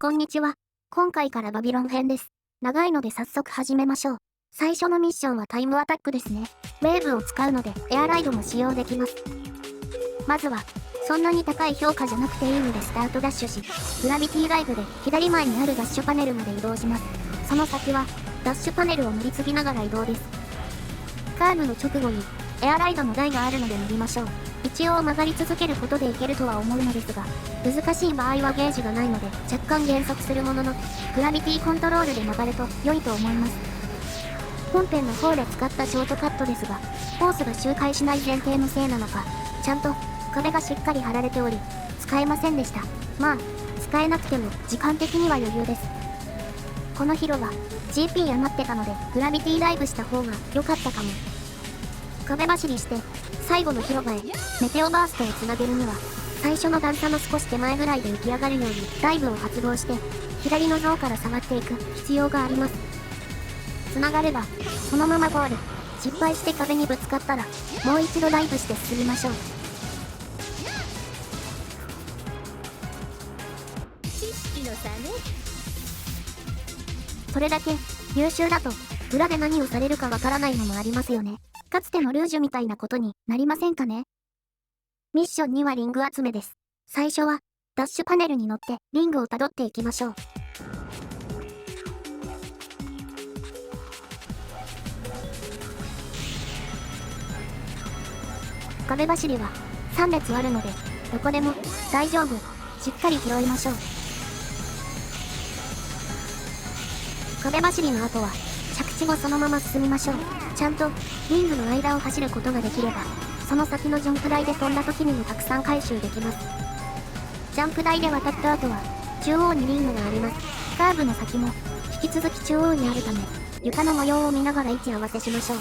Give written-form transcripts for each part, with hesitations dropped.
こんにちは。今回からバビロン編です。長いので早速始めましょう。最初のミッションはタイムアタックですね。ウェーブを使うのでエアライドも使用できます。まずは、そんなに高い評価じゃなくていいのでスタートダッシュし、グラビティライブで左前にあるダッシュパネルまで移動します。その先は、ダッシュパネルを乗り継ぎながら移動です。カーブの直後に、エアライドの台があるので乗りましょう。一応曲がり続けることでいけるとは思うのですが、難しい場合はゲージがないので若干減速するものの、グラビティコントロールで曲がると良いと思います。本編の方で使ったショートカットですが、コースが周回しない前提のせいなのか、ちゃんと壁がしっかり張られており、使えませんでした。まあ、使えなくても時間的には余裕です。この広場、GP 余ってたのでグラビティダイブした方が良かったかも。壁走りして、最後の広場へメテオバーストをつなげるには、最初の段差の少し手前ぐらいで浮き上がるようにダイブを発動して、左の像から下がっていく必要があります。つながれば、そのままゴール。失敗して壁にぶつかったら、もう一度ダイブして進みましょう。知識の差ね。それだけ、優秀だと、裏で何をされるかわからないのもありますよね。かつてのルージュみたいなことになりませんかね。ミッション2はリング集めです。最初は、ダッシュパネルに乗ってリングをたどっていきましょう。壁走りは3列あるので、どこでも大丈夫。しっかり拾いましょう。壁走りの後は、着地後そのまま進みましょう。ちゃんとリングの間を走ることができれば、その先のジャンプ台で飛んだ時にもたくさん回収できます。ジャンプ台で渡った後は、中央にリングがあります。カーブの先も、引き続き中央にあるため、床の模様を見ながら位置合わせしましょう。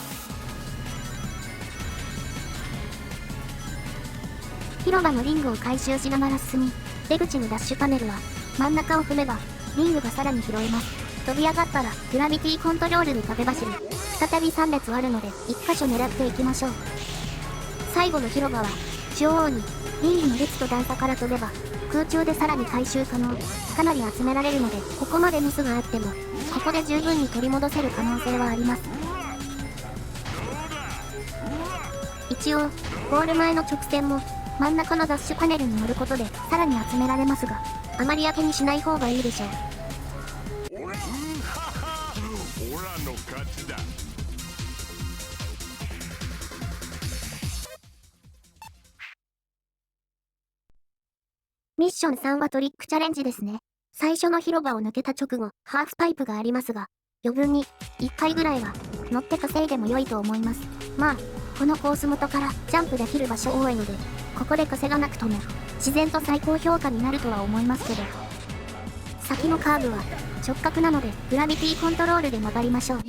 広場のリングを回収しながら進み、出口のダッシュパネルは、真ん中を踏めば、リングがさらに拾えます。飛び上がったら、グラビティコントロールで壁走り、再び3列あるので、1箇所狙っていきましょう。最後の広場は、中央に、リングの列と段差から飛べば、空中でさらに回収可能。かなり集められるので、ここまでミスがあっても、ここで十分に取り戻せる可能性はあります。一応、ゴール前の直線も、真ん中のダッシュパネルに乗ることで、さらに集められますが、あまり当てにしない方がいいでしょう。ミッション3はトリックチャレンジですね。最初の広場を抜けた直後、ハーフパイプがありますが、余分に1回ぐらいは乗って稼いでも良いと思います。まあ、このコース元からジャンプできる場所多いので、ここで稼がなくとも自然と最高評価になるとは思いますけど、先のカーブは直角なのでグラビティコントロールで曲がりましょう。直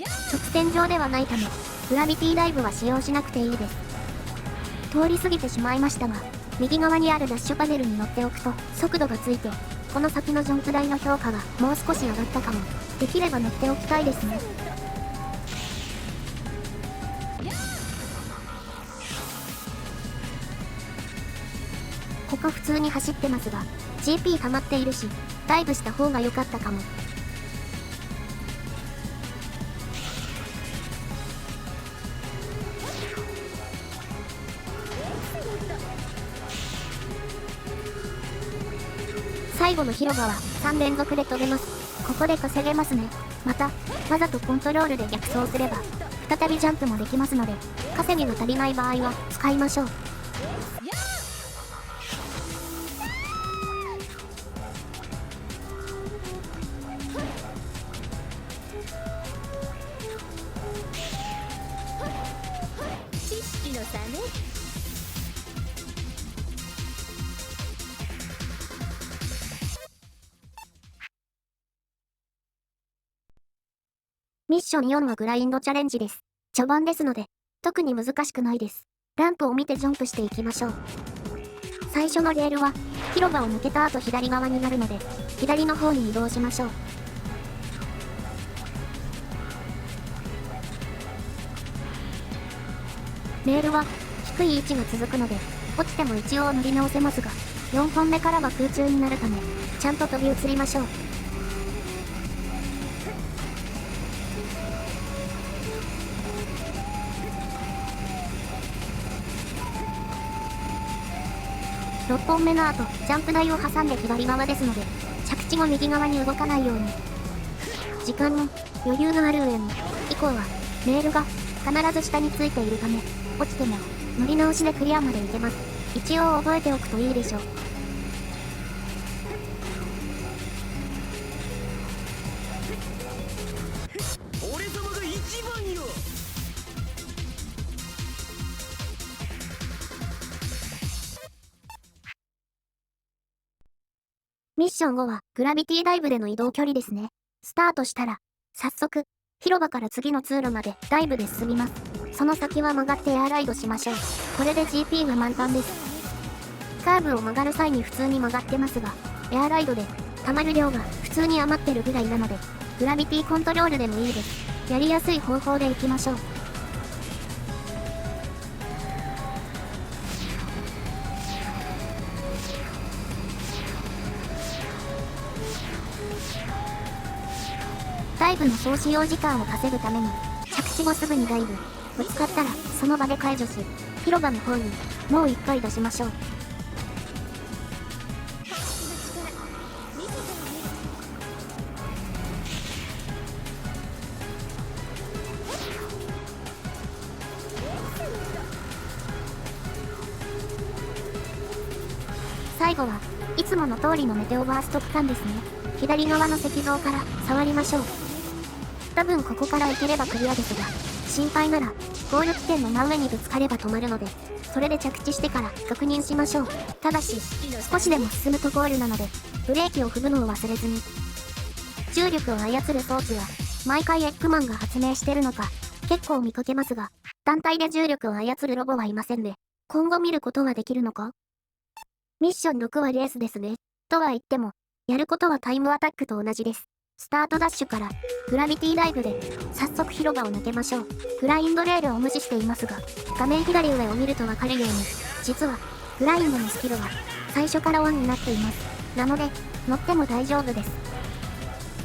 線上ではないため、グラビティダイブは使用しなくていいです。通り過ぎてしまいましたが、右側にあるダッシュパネルに乗っておくと速度がついて、この先のジャンプ台の評価がもう少し上がったかも。できれば乗っておきたいですね。ここ普通に走ってますが、GP 溜まっているし、ダイブした方が良かったかも。最後の広場は3連続で飛べます。ここで稼げますね。また、わざとコントロールで逆走すれば、再びジャンプもできますので、稼ぎが足りない場合は使いましょう。知識の差ね。ミッション4はグラインドチャレンジです。序盤ですので、特に難しくないです。ランプを見てジャンプしていきましょう。最初のレールは、広場を抜けた後左側になるので、左の方に移動しましょう。レールは、低い位置が続くので、落ちても一応乗り直せますが、4本目からは空中になるため、ちゃんと飛び移りましょう。6本目の後、ジャンプ台を挟んで左側ですので、着地も右側に動かないように。時間も余裕がある上に、以降は、レールが必ず下についているため、落ちても乗り直しでクリアまで行けます。一応覚えておくといいでしょう。俺様が一番よ。ミッション5はグラビティダイブでの移動距離ですね。スタートしたら、早速、広場から次の通路までダイブで進みます。その先は曲がってエアライドしましょう。これで GP が満タンです。カーブを曲がる際に普通に曲がってますが、エアライドで溜まる量が普通に余ってるぐらいなので、グラビティコントロールでもいいです。やりやすい方法で行きましょう。ダイブの総使用時間を稼ぐために、着地後すぐにダイブ。ぶつかったら、その場で解除し、広場の方に、もう一回出しましょう。最後はいつもの通りのメテオバースト区間ですね。左側の石像から触りましょう。多分ここから行ければクリアですが、心配ならゴール地点の真上にぶつかれば止まるので、それで着地してから確認しましょう。ただし、少しでも進むとゴールなので、ブレーキを踏むのを忘れずに。重力を操る装置は、毎回エッグマンが発明してるのか、結構見かけますが、単体で重力を操るロボはいませんね。今後見ることはできるのか？ミッション6はレースですね。とは言っても、やることはタイムアタックと同じです。スタートダッシュから、グラビティダイブで、早速広場を抜けましょう。グラインドレールを無視していますが、画面左上を見るとわかるように、実は、グラインドのスキルは、最初からオンになっています。なので、乗っても大丈夫です。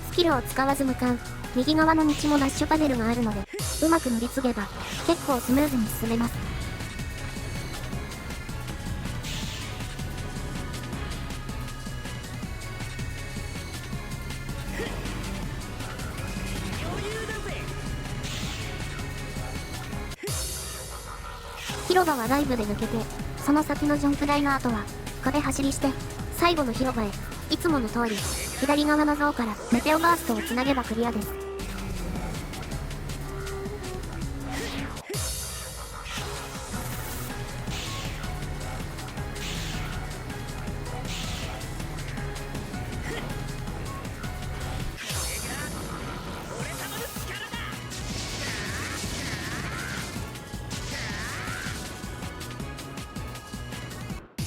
スキルを使わず向かう、右側の道もダッシュパネルがあるので、うまく乗り継げば、結構スムーズに進めます。広場はダイブで抜けて、その先のジャンプ台の後は、壁走りして、最後の広場へ、いつもの通り、左側の像からメテオバーストをつなげばクリアです。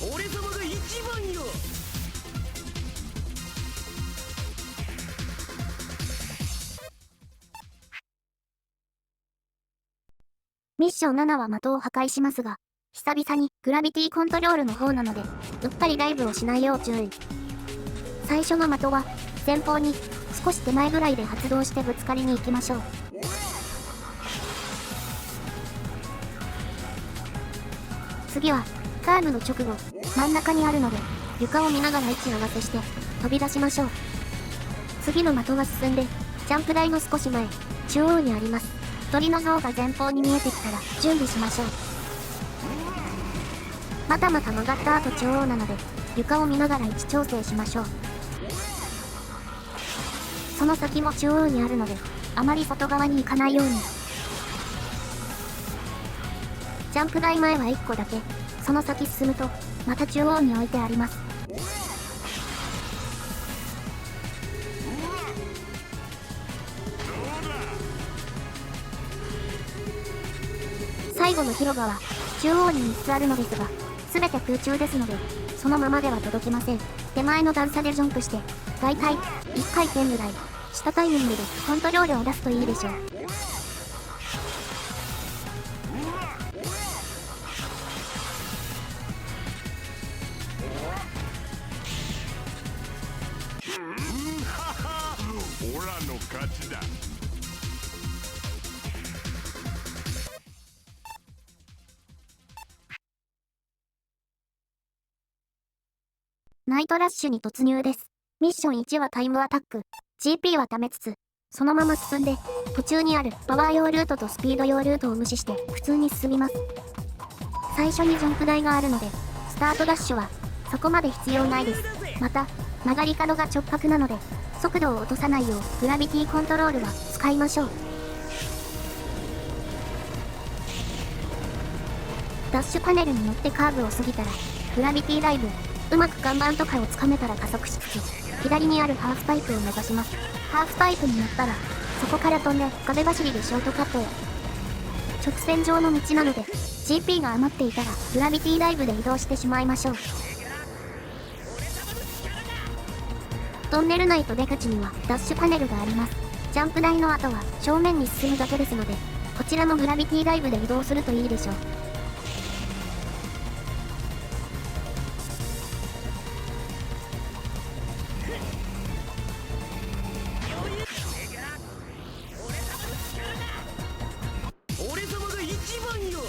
俺様が一番よ。ミッション7は的を破壊しますが、久々にグラビティコントロールの方なので、うっかりダイブをしないよう注意。最初の的は、前方に少し手前ぐらいで発動してぶつかりに行きましょう。次は、カーブの直後、真ん中にあるので、床を見ながら位置合わせして、飛び出しましょう。次の的が進んで、ジャンプ台の少し前、中央にあります。鳥の像が前方に見えてきたら、準備しましょう。またまた曲がった後中央なので、床を見ながら位置調整しましょう。その先も中央にあるので、あまり外側に行かないように。ジャンプ台前は1個だけ、その先進むと、また中央に置いてあります。最後の広場は、中央に3つあるのですが、すべて空中ですので、そのままでは届きません。手前の段差でジャンプして、だいたい1回転ぐらい、したタイミングでコントロールを出すといいでしょう。オラの勝ちだ。ナイトラッシュに突入です。ミッション1はタイムアタック。GP は貯めつつ、そのまま進んで、途中にあるパワー用ルートとスピード用ルートを無視して普通に進みます。最初にジャンプ台があるので、スタートダッシュはそこまで必要ないです。また、曲がり角が直角なので、速度を落とさないようグラビティコントロールは使いましょう。ダッシュパネルに乗ってカーブを過ぎたら、グラビティダイブ、うまく看板とかをつかめたら加速しつつ、左にあるハーフパイプを目指します。ハーフパイプに乗ったら、そこから飛んで壁走りでショートカットへ。直線上の道なので、GP が余っていたらグラビティダイブで移動してしまいましょう。トンネル内と出口にはダッシュパネルがあります。ジャンプ台の後は正面に進むだけですので、こちらもグラビティダイブで移動するといいでしょう。俺様が一番よ。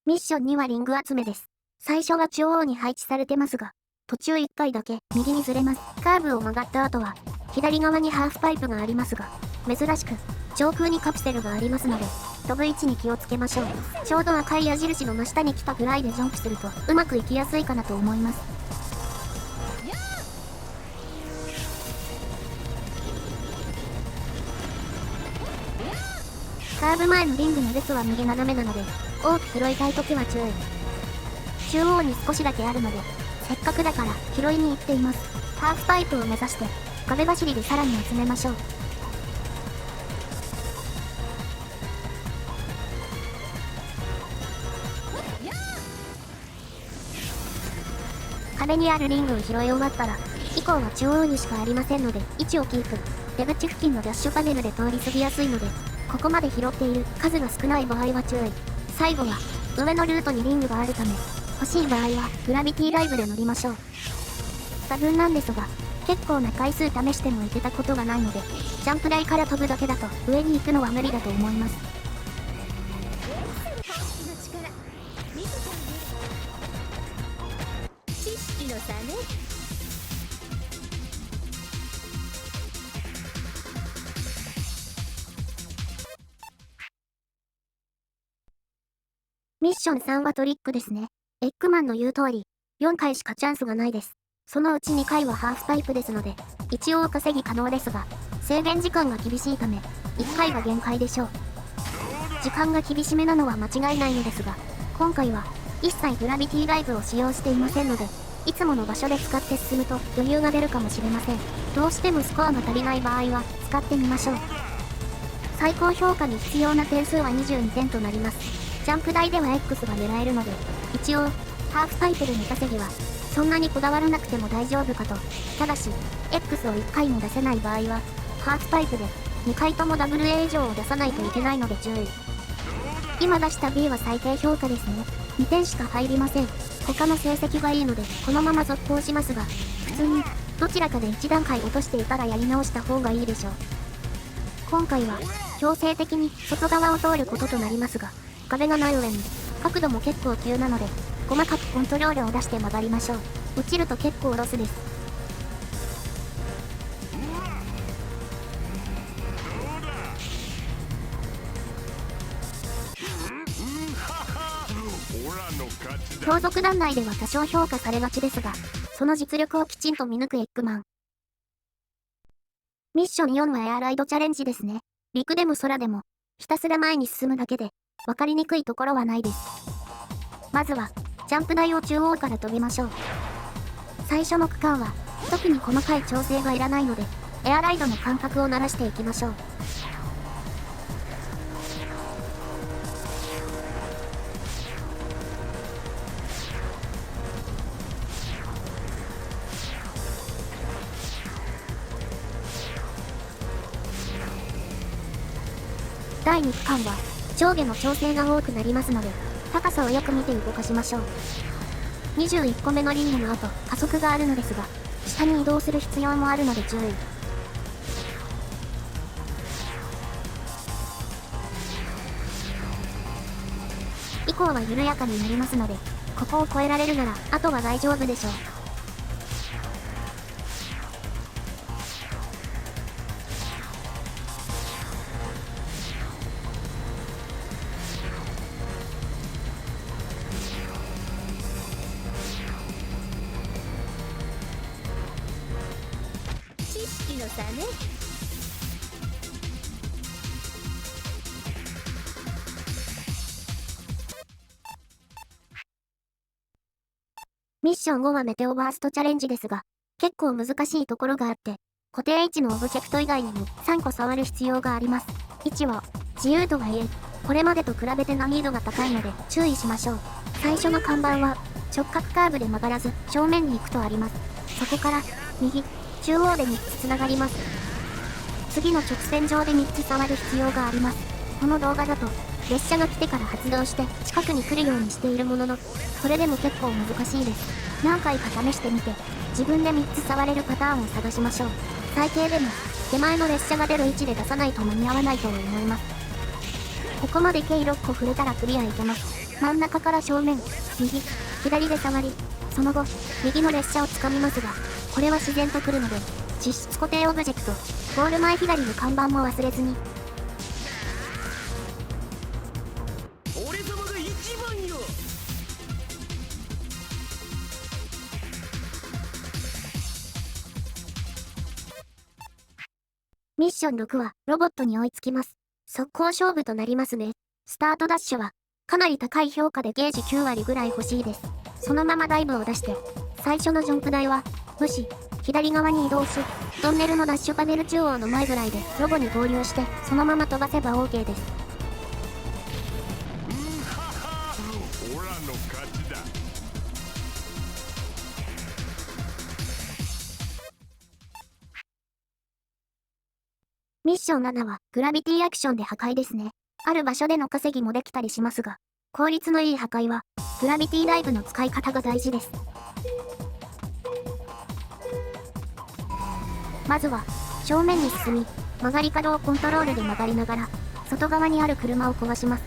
ミッション2はリング集めです。最初は中央に配置されてますが、途中1回だけ右にずれます。カーブを曲がった後は、左側にハーフパイプがありますが、珍しく、上空にカプセルがありますので、飛ぶ位置に気をつけましょう。ちょうど赤い矢印の真下に来たぐらいでジャンプすると、うまくいきやすいかなと思います。カーブ前のリングの列は右斜めなので、多く拾いたいときは注意。中央に少しだけあるので、せっかくだから拾いに行っています。ハーフパイプを目指して、壁走りでさらに集めましょう。壁にあるリングを拾い終わったら、以降は中央にしかありませんので、位置をキープ。出口付近のダッシュパネルで通り過ぎやすいので、ここまで拾っている数が少ない場合は注意。最後は、上のルートにリングがあるため、欲しい場合はグラビティダイブで乗りましょう。多分なんですが、結構な回数試してもいけたことがないので、ジャンプ台から飛ぶだけだと上に行くのは無理だと思います。見せてあげる。知識の差ね。ミッション3はトリックですね。エッグマンの言う通り、4回しかチャンスがないです。そのうち2回はハーフパイプですので、一応稼ぎ可能ですが、制限時間が厳しいため、1回が限界でしょう。時間が厳しめなのは間違いないのですが、今回は一切グラビティダイブを使用していませんので、いつもの場所で使って進むと余裕が出るかもしれません。どうしてもスコアが足りない場合は使ってみましょう。最高評価に必要な点数は22点となります。ジャンプ台では X が狙えるので、一応、ハーフパイプで2稼ぎは、そんなにこだわらなくても大丈夫かと。ただし、X を1回も出せない場合は、ハーフパイプで2回とも WA 以上を出さないといけないので注意。今出した B は最低評価ですね。2点しか入りません。他の成績がいいので、このまま続行しますが、普通に、どちらかで1段階落としていたらやり直した方がいいでしょう。今回は、強制的に外側を通ることとなりますが、壁がない上に、角度も結構急なので、細かくコントロールを出して曲がりましょう。落ちると結構ロスです。後続団内では多少評価されがちですが、その実力をきちんと見抜くエッグマン。ミッション4はエアライドチャレンジですね。陸でも空でも、ひたすら前に進むだけで、わかりにくいところはないです。まずは、ジャンプ台を中央から飛びましょう。最初の区間は、特に細かい調整がいらないので、エアライドの感覚を慣らしていきましょう。第2区間は、上下の調整が多くなりますので、高さをよく見て動かしましょう。21個目のリングの後、加速があるのですが、下に移動する必要もあるので注意。降は緩やかになりますので、ここを越えられるなら、あとは大丈夫でしょう。知識の差ね。ミッション5はメテオバーストチャレンジですが、結構難しいところがあって、固定位置のオブジェクト以外にも3個触る必要があります。位置は自由とはいえ、これまでと比べて難易度が高いので注意しましょう。最初の看板は直角カーブで曲がらず正面に行くとあります。そこから右、中央で3つつながります。次の直線上で3つ触る必要があります。この動画だと列車が来てから発動して近くに来るようにしているものの、それでも結構難しいです。何回か試してみて、自分で3つ触れるパターンを探しましょう。最低でも、手前の列車が出る位置で出さないと間に合わないと思います。ここまで計6個触れたらクリアいけます。真ん中から正面、右、左で触り、その後、右の列車を掴みますが、これは自然と来るので、実質固定オブジェクト、ゴール前左の看板も忘れずに。俺様が一番よ。ミッション6はロボットに追いつきます。速攻勝負となりますね。スタートダッシュはかなり高い評価でゲージ9割ぐらい欲しいです。そのままダイブを出して、最初のジャンプ台は無視、左側に移動し、トンネルのダッシュパネル中央の前ぐらいでロボに合流して、そのまま飛ばせば OK です。オラの勝ちだ。ミッション7はグラビティアクションで破壊ですね。ある場所での稼ぎもできたりしますが、効率のいい破壊はグラビティダイブの使い方が大事です。まずは正面に進み、曲がり角をコントロールで曲がりながら外側にある車を壊します。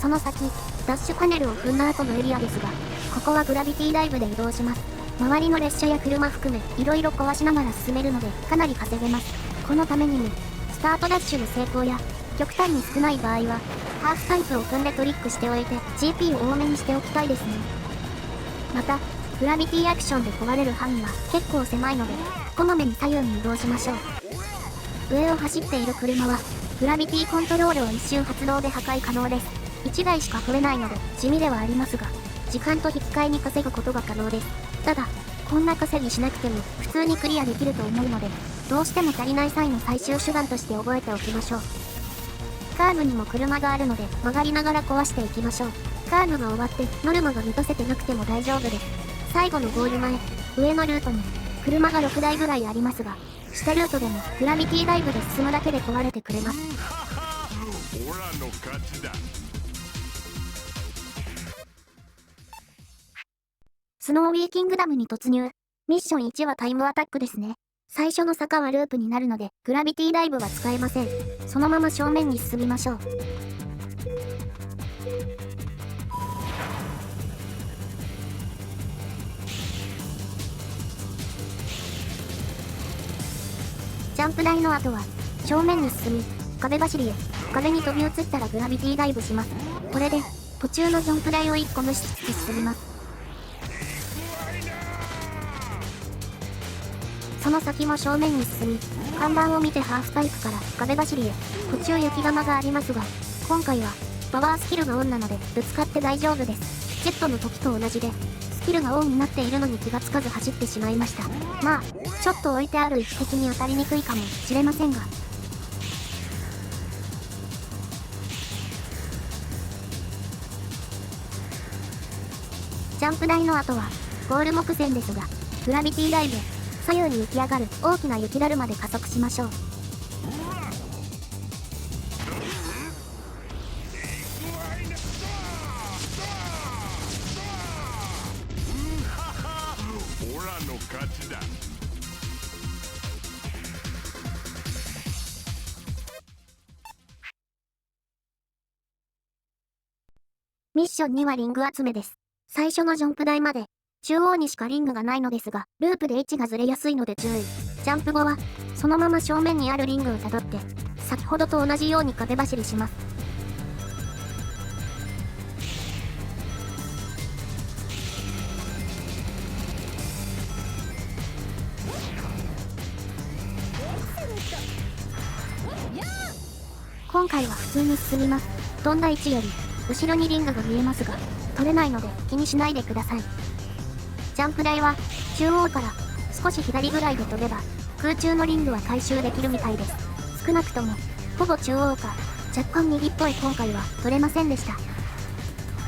その先、ダッシュパネルを踏んだ後のエリアですが、ここはグラビティダイブで移動します。周りの列車や車含めいろいろ壊しながら進めるのでかなり稼げます。このためにも、スタートダッシュの成功や、極端に少ない場合は、ハーフパイプを踏んでトリックしておいて GP を多めにしておきたいですね。また、グラビティアクションで壊れる範囲は結構狭いので、こまめに左右に移動しましょう。上を走っている車は、グラビティコントロールを一瞬発動で破壊可能です。1台しか取れないので地味ではありますが、時間と引き換えに稼ぐことが可能です。ただ、こんな稼ぎしなくても普通にクリアできると思うので、どうしても足りない際の最終手段として覚えておきましょう。カーブにも車があるので曲がりながら壊していきましょう。カーブが終わってノルマが満たせてなくても大丈夫です。最後のゴール前、上のルートに車が6台ぐらいありますが、下ルートでもグラビティダイブで進むだけで壊れてくれます。オラの勝ちだ。スノーウィーキングダムに突入。ミッション1はタイムアタックですね。最初の坂はループになるので、グラビティダイブは使えません。そのまま正面に進みましょう。ジャンプ台の後は、正面に進み、壁走りへ、壁に飛び移ったらグラビティダイブします。これで、途中のジャンプ台を1個無視して進みます。その先も正面に進み、看板を見てハーフパイプから壁走りへ、途中雪玉がありますが、今回はパワースキルがオンなのでぶつかって大丈夫です。ジェットの時と同じで、スキルがオンになっているのに気がつかず走ってしまいました。まあ、ちょっと置いてある一敵に当たりにくいかもしれませんが。ジャンプ台の後は、ゴール目前ですが、グラビティダイブ、左右に浮き上がる大きな雪だるまで加速しましょう。オラの勝ちだ。ミッション2はリング集めです。最初のジャンプ台まで、中央にしかリングがないのですが、ループで位置がずれやすいので注意。ジャンプ後は、そのまま正面にあるリングをたどって、先ほどと同じように壁走りします。今回は普通に進みます。飛んだ位置より、後ろにリングが見えますが、取れないので気にしないでください。ジャンプ台は、中央から少し左ぐらいで飛べば、空中のリングは回収できるみたいです。少なくとも、ほぼ中央か、若干右っぽい今回は取れませんでした。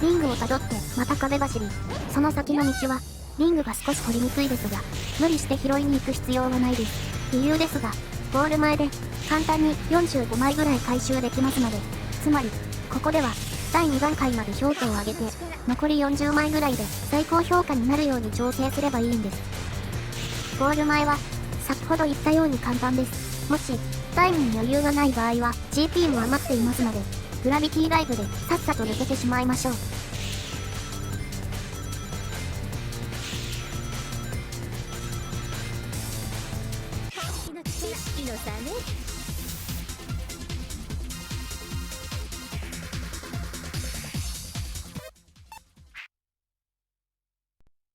リングをたどって、また壁走り、その先の道は、リングが少し取りにくいですが、無理して拾いに行く必要はないです。理由ですが、ゴール前で、簡単に45枚ぐらい回収できますので、つまり、ここでは、第2段階まで評価を上げて、残り40枚ぐらいで最高評価になるように調整すればいいんです。ゴール前は、先ほど言ったように簡単です。もし、タイムに余裕がない場合は、GP も余っていますので、グラビティダイブでさっさと抜けてしまいましょう。知識の差ね。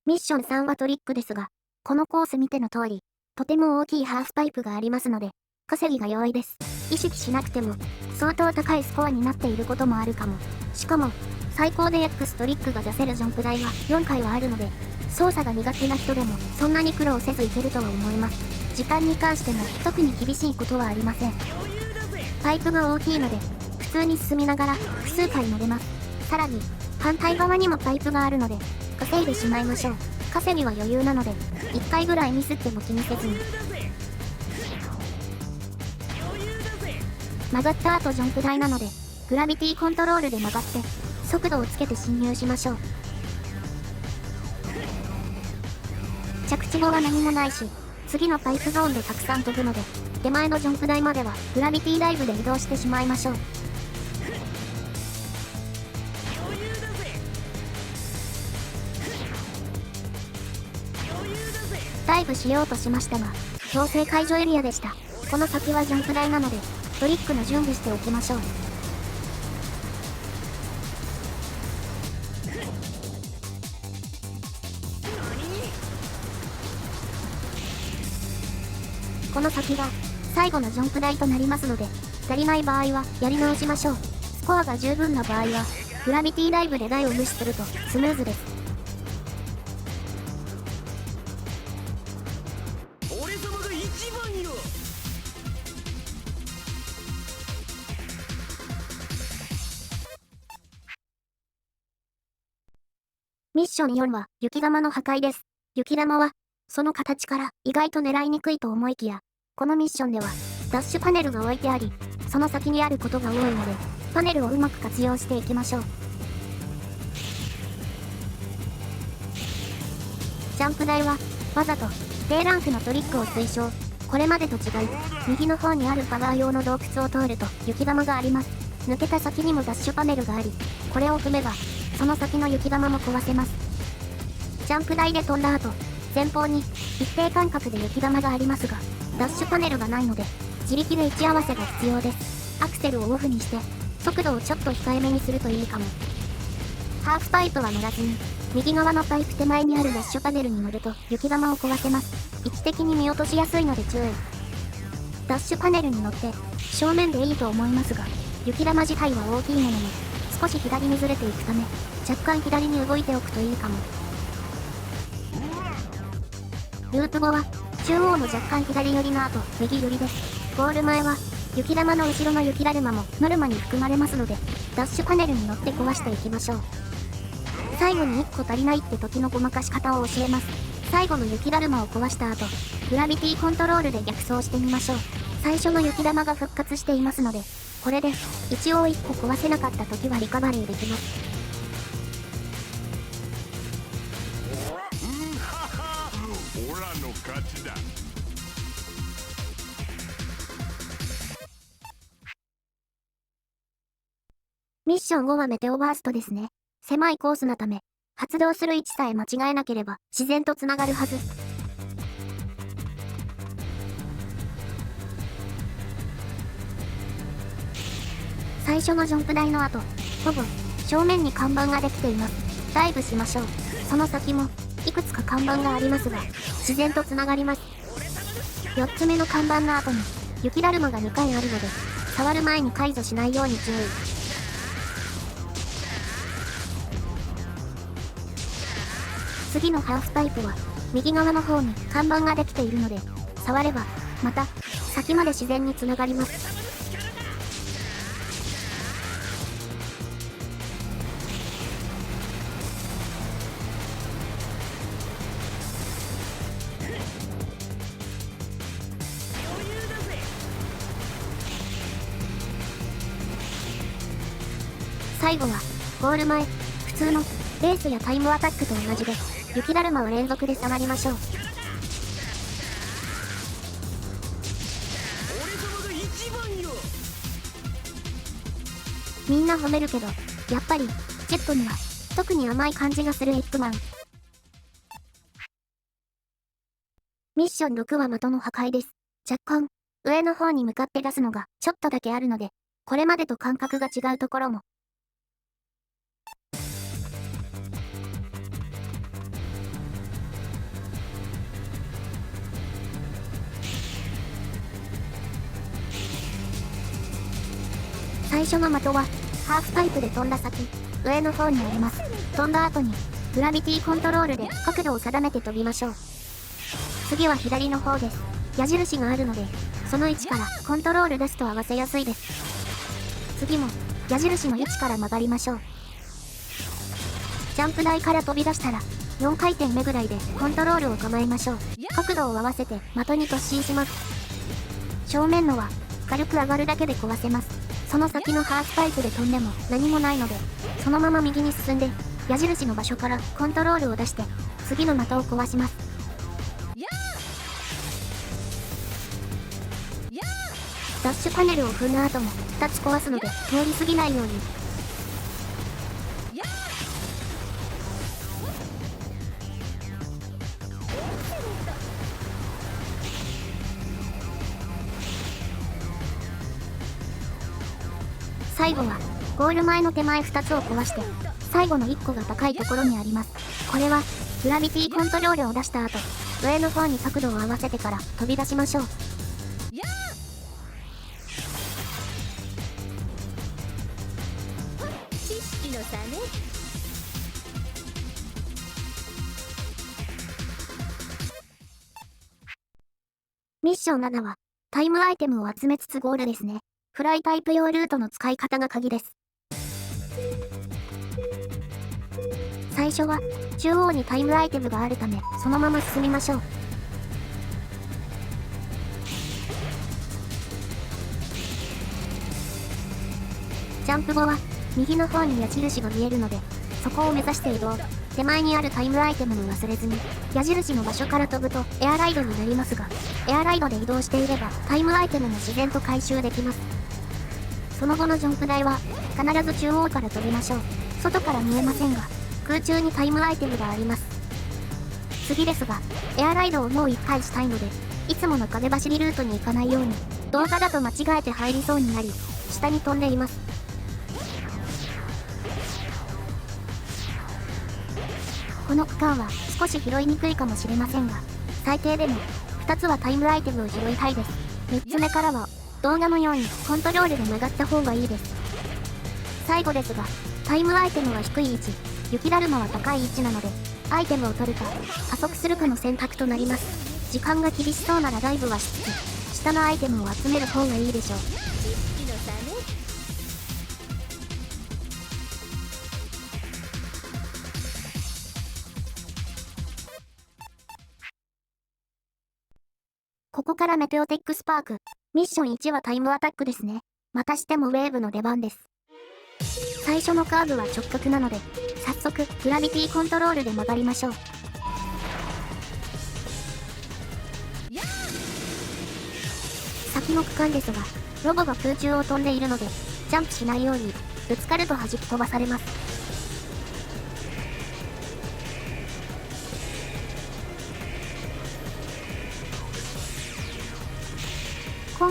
ミッション3はトリックですが、このコース見ての通り、とても大きいハーフパイプがありますので、稼ぎが容易です。意識しなくても、相当高いスコアになっていることもあるかも。しかも、最高で X トリックが出せるジャンプ台は4回はあるので、操作が苦手な人でもそんなに苦労せずいけるとは思います。時間に関しても特に厳しいことはありません。パイプが大きいので、普通に進みながら複数回乗れます。さらに、反対側にもパイプがあるので、稼いでしまいましょう。稼ぎは余裕なので、1回ぐらいミスっても気にせずに。曲がった後ジャンプ台なので、グラビティコントロールで曲がって、速度をつけて進入しましょう。着地後は何もないし、次のパイプゾーンでたくさん飛ぶので、手前のジャンプ台まではグラビティダイブで移動してしまいましょう。ダイブしようとしましたが、強制解除エリアでした。この先はジャンプ台なので、トリックの準備しておきましょう。この先が最後のジャンプ台となりますので、足りない場合はやり直しましょう。スコアが十分な場合は、グラビティダイブで台を無視するとスムーズです。俺様が一番よ。ミッション4は雪玉の破壊です。雪玉は、その形から意外と狙いにくいと思いきや、このミッションでは、ダッシュパネルが置いてあり、その先にあることが多いので、パネルをうまく活用していきましょう。ジャンプ台は、わざと、低ランクのトリックを推奨。これまでと違い、右の方にあるパワー用の洞窟を通ると雪玉があります。抜けた先にもダッシュパネルがあり、これを踏めば、その先の雪玉も壊せます。ジャンプ台で飛んだ後、前方に一定間隔で雪玉がありますが、ダッシュパネルがないので、自力で位置合わせが必要です。アクセルをオフにして、速度をちょっと控えめにするといいかも。ハーフパイプは乗らずに、右側のパイプ手前にあるダッシュパネルに乗ると雪玉を壊せます。位置的に見落としやすいので注意。ダッシュパネルに乗って、正面でいいと思いますが、雪玉自体は大きいものの、少し左にずれていくため、若干左に動いておくといいかも。ループ後は、中央の若干左寄りの後、右寄りです。ゴール前は、雪玉の後ろの雪だるまもノルマに含まれますので、ダッシュパネルに乗って壊していきましょう。最後に1個足りないって時のごまかし方を教えます。最後の雪だるまを壊した後、グラビティコントロールで逆走してみましょう。最初の雪玉が復活していますので、これで、一応1個壊せなかった時はリカバリーできます。オラの勝ちだ。ミッション5はメテオバーストですね。狭いコースのため、発動する位置さえ間違えなければ自然とつながるはず。最初のジャンプ台の後、ほぼ正面に看板ができています。ダイブしましょう。その先もいくつか看板がありますが、自然とつながります。4つ目の看板の後に雪だるまが2回あるので、触る前に解除しないように注意。次のハーフパイプは右側の方に看板ができているので、触ればまた先まで自然につながります。余裕だぜ。最後はゴール前、普通のレースやタイムアタックと同じで雪だるまを連続で触りましょう。俺様が一番よ。みんな褒めるけど、やっぱりジェットには特に甘い感じがするエッグマン。ミッション6は的の破壊です。若干上の方に向かって出すのがちょっとだけあるので、これまでと感覚が違うところも。最初の的はハーフパイプで飛んだ先、上の方にあります。飛んだ後にグラビティコントロールで角度を定めて飛びましょう。次は左の方です。矢印があるので、その位置からコントロール出すと合わせやすいです。次も矢印の位置から曲がりましょう。ジャンプ台から飛び出したら4回転目ぐらいでコントロールを構えましょう。角度を合わせて的に突進します。正面のは軽く上がるだけで壊せます。その先のハーフパイプで飛んでも何もないので、そのまま右に進んで矢印の場所からコントロールを出して次の的を壊します。ダッシュパネルを踏んだ後も2つ壊すので通り過ぎないように。最後はゴール前の手前2つを壊して、最後の1個が高いところにあります。これはグラビティコントロールを出した後、上の方に角度を合わせてから飛び出しましょう。知識の差ね。ミッション7はタイムアイテムを集めつつゴールですね。フライタイプ用ルートの使い方が鍵です。最初は中央にタイムアイテムがあるため、そのまま進みましょう。ジャンプ後は右の方に矢印が見えるので、そこを目指して移動。手前にあるタイムアイテムも忘れずに、矢印の場所から飛ぶとエアライドになりますが、エアライドで移動していればタイムアイテムも自然と回収できます。その後のジャンプ台は必ず中央から飛びましょう。外から見えませんが、空中にタイムアイテムがあります。次ですが、エアライドをもう1回したいので、いつもの風走りルートに行かないように、動画だと間違えて入りそうになり、下に飛んでいます。この区間は少し拾いにくいかもしれませんが、最低でも2つはタイムアイテムを拾いたいです。3つ目からは動画のようにコントロールで曲がった方がいいです。最後ですが、タイムアイテムは低い位置、雪だるまは高い位置なので、アイテムを取るか加速するかの選択となります。時間が厳しそうならダイブはしつつ、下のアイテムを集める方がいいでしょう。知識の差ね。ここからメテオテックスパーク。ミッション1はタイムアタックですね。またしてもウェーブの出番です。最初のカーブは直角なので、早速グラビティコントロールで曲がりましょう。先の区間ですが、ロボが空中を飛んでいるので、ジャンプしないように、ぶつかると弾き飛ばされます。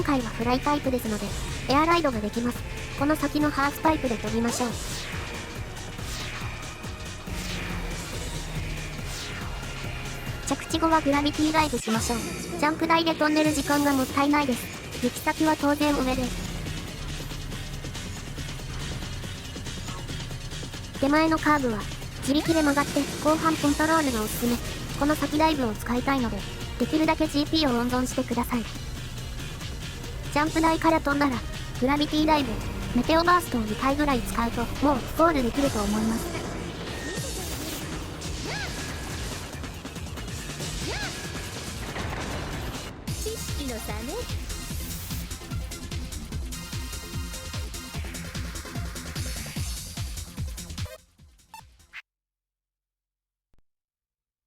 今回はフライタイプですので、エアライドができます。この先のハーフパイプで飛びましょう。着地後はグラビティダイブしましょう。ジャンプ台で飛んでる時間がもったいないです。行き先は当然上です。手前のカーブは自力で曲がって後半コントロールがおすすめ。この先ダイブを使いたいので、できるだけ GP を温存してください。ジャンプ台から飛んだら、グラビティダイブ、メテオバーストを2回ぐらい使うと、もうゴールできると思います。知識の差ね。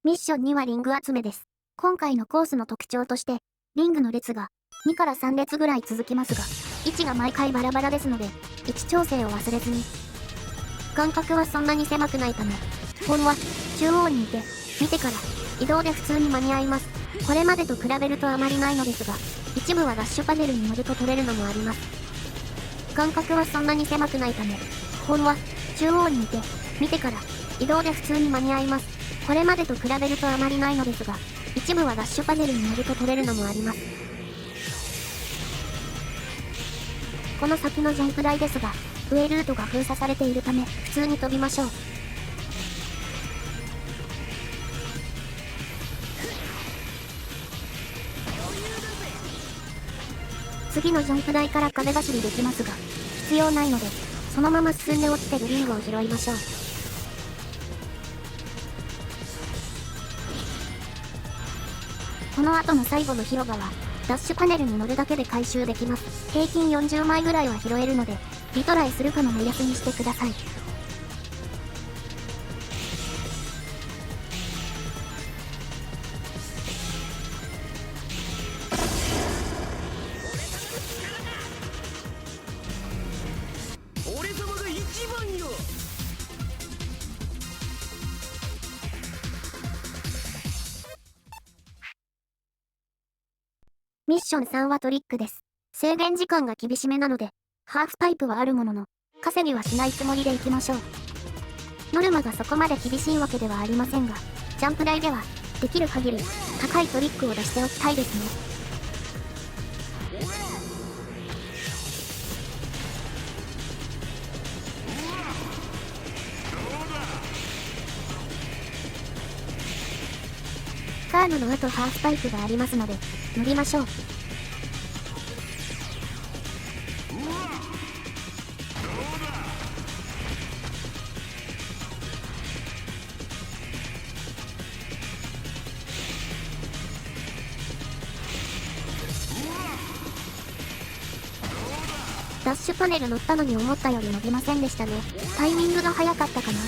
ミッション2はリング集めです。今回のコースの特徴として、リングの列が2から3列ぐらい続きますが、位置が毎回バラバラですので、位置調整を忘れずに。間隔はそんなに狭くないため、ポンは中央にいて、見てから移動で普通に間に合います。これまでと比べるとあまりないのですが、一部はダッシュパネルに乗ると取れるのもあります。間隔はそんなに狭くないため、ポンは中央にいて、見てから移動で普通に間に合います。これまでと比べるとあまりないのですが、一部はダッシュパネルに乗ると取れるのもあります。この先のジャンプ台ですが、上ルートが封鎖されているため、普通に飛びましょう。次のジャンプ台から壁走りできますが、必要ないので、そのまま進んで落ちてるリングを拾いましょう。この後の最後の広場は、ダッシュパネルに乗るだけで回収できます。平均40枚ぐらいは拾えるので、リトライするかの目安にしてください。俺様が一番よ。ミッション3はトリックです。制限時間が厳しめなので、ハーフパイプはあるものの、稼ぎはしないつもりでいきましょう。ノルマがそこまで厳しいわけではありませんが、ジャンプ台では、できる限り、高いトリックを出しておきたいですね。カーブの後ハーフパイプがありますので、乗りましょう。ダッシュパネル乗ったのに思ったより伸びませんでしたね。タイミングが早かったかな。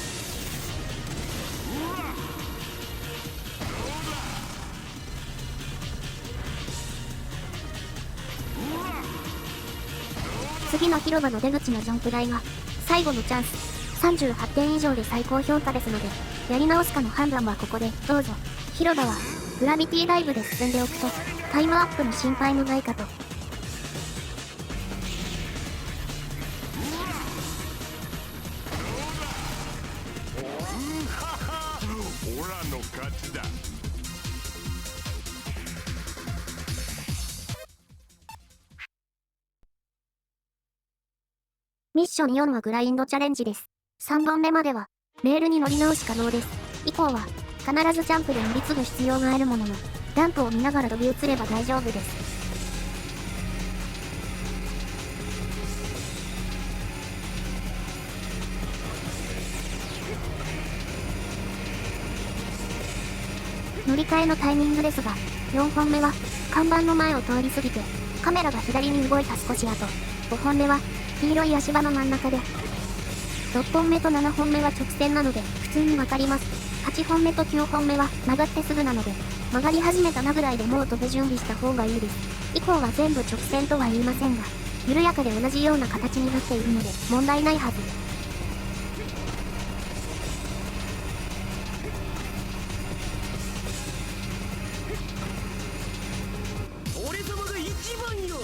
次の広場の出口のジャンプ台は、最後のチャンス、38点以上で最高評価ですので、やり直すかの判断はここで、どうぞ。広場は、グラビティダイブで進んでおくと、タイムアップの心配もないかと。オラの勝ちだ。ミッション4はグラインドチャレンジです。3本目までは、レールに乗り直し可能です。以降は、必ずジャンプで乗り継ぐ必要があるものの、ランプを見ながら飛び移れば大丈夫です。乗り換えのタイミングですが、4本目は、看板の前を通り過ぎて、カメラが左に動いた少し後、5本目は、黄色い足場の真ん中で、6本目と7本目は直線なので、普通にわかります。8本目と9本目は曲がってすぐなので、曲がり始めたなぐらいでもう飛ぶ準備した方がいいです。以降は全部直線とは言いませんが、緩やかで同じような形になっているので、問題ないはず。俺様が一番よ。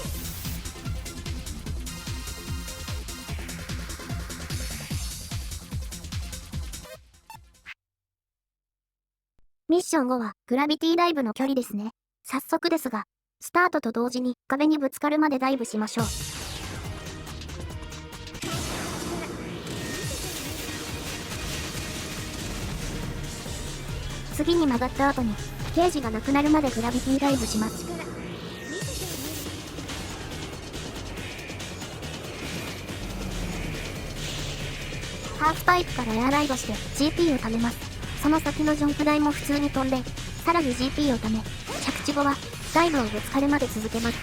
ミッション5はグラビティダイブの距離ですね。早速ですが、スタートと同時に壁にぶつかるまでダイブしましょう。次に曲がった後に、ゲージがなくなるまでグラビティダイブします。ハーフパイプからエアライドして GP を貯めます。その先のジャンプ台も普通に飛んで、さらに GP を貯め、着地後はダイブをぶつかるまで続けます。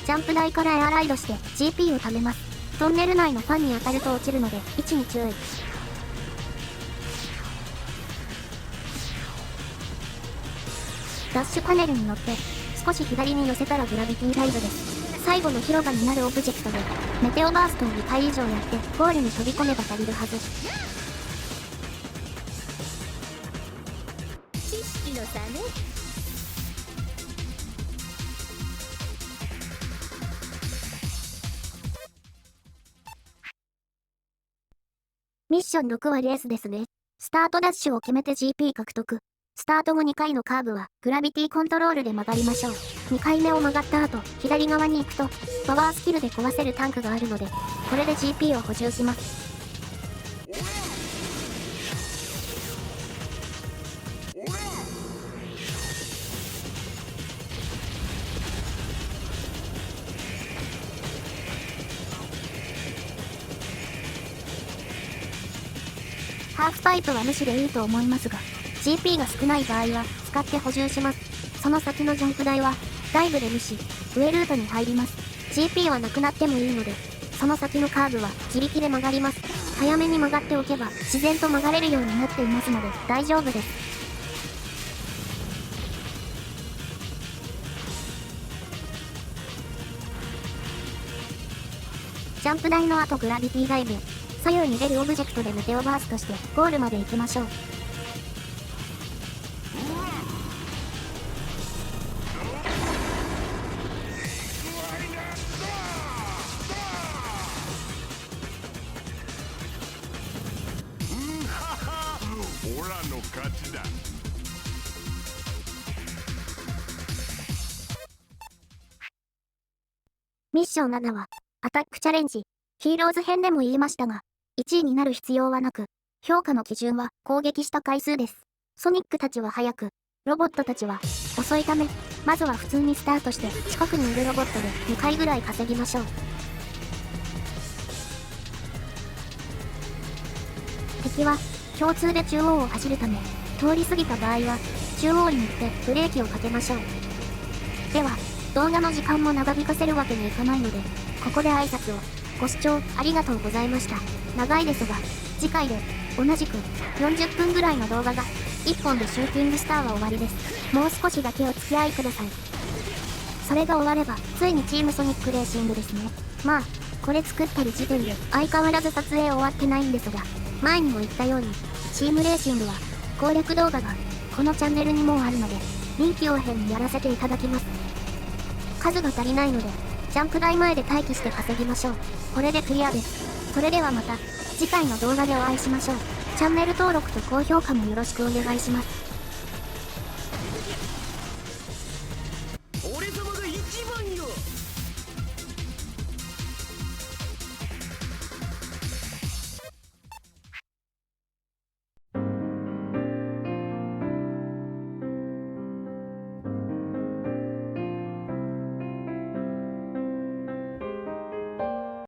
ジャンプ台からエアライドして GP を貯めます。トンネル内のファンに当たると落ちるので位置に注意。ダッシュパネルに乗って少し左に寄せたらグラビティダイブです。最後の広場になるオブジェクトでメテオバーストを2回以上やってゴールに飛び込めば足りるはず。知識の差ね。ミッション6はレースですね。スタートダッシュを決めて GP 獲得。スタート後2回のカーブはグラビティコントロールで曲がりましょう。2回目を曲がった後、左側に行くとパワースキルで壊せるタンクがあるので、これで GP を補充します。ハーフパイプは無視でいいと思いますが、GP が少ない場合は使って補充します。その先のジャンプ台はダイブで無視、上ルートに入ります。GP はなくなってもいいので、その先のカーブは自力で曲がります。早めに曲がっておけば自然と曲がれるようになっていますので大丈夫です。ジャンプ台の後グラビティダイブ。左右に出るオブジェクトでメテオバーストしてゴールまで行きましょう。オラの勝ちだ。ミッション7はアタックチャレンジ。ヒーローズ編でも言いましたが、1位になる必要はなく、評価の基準は攻撃した回数です。ソニックたちは速く、ロボットたちは遅いため、まずは普通にスタートして近くにいるロボットで2回ぐらい稼ぎましょう。敵は共通で中央を走るため、通り過ぎた場合は中央に行ってブレーキをかけましょう。では、動画の時間も長引かせるわけにいかないので、ここで挨拶を。ご視聴ありがとうございました。長いですが、次回で同じく40分ぐらいの動画が1本でシューティングスターは終わりです。もう少しだけお付き合いください。それが終われば、ついにチームソニックレーシングですね。まあ、これ作ってる時点で相変わらず撮影終わってないんですが、前にも言ったように、チームレーシングは攻略動画がこのチャンネルにもうあるので、臨機応変にやらせていただきます。数が足りないので、ジャンプ台前で待機して稼ぎましょう。これでクリアです。それではまた次回の動画でお会いしましょう。チャンネル登録と高評価もよろしくお願いします。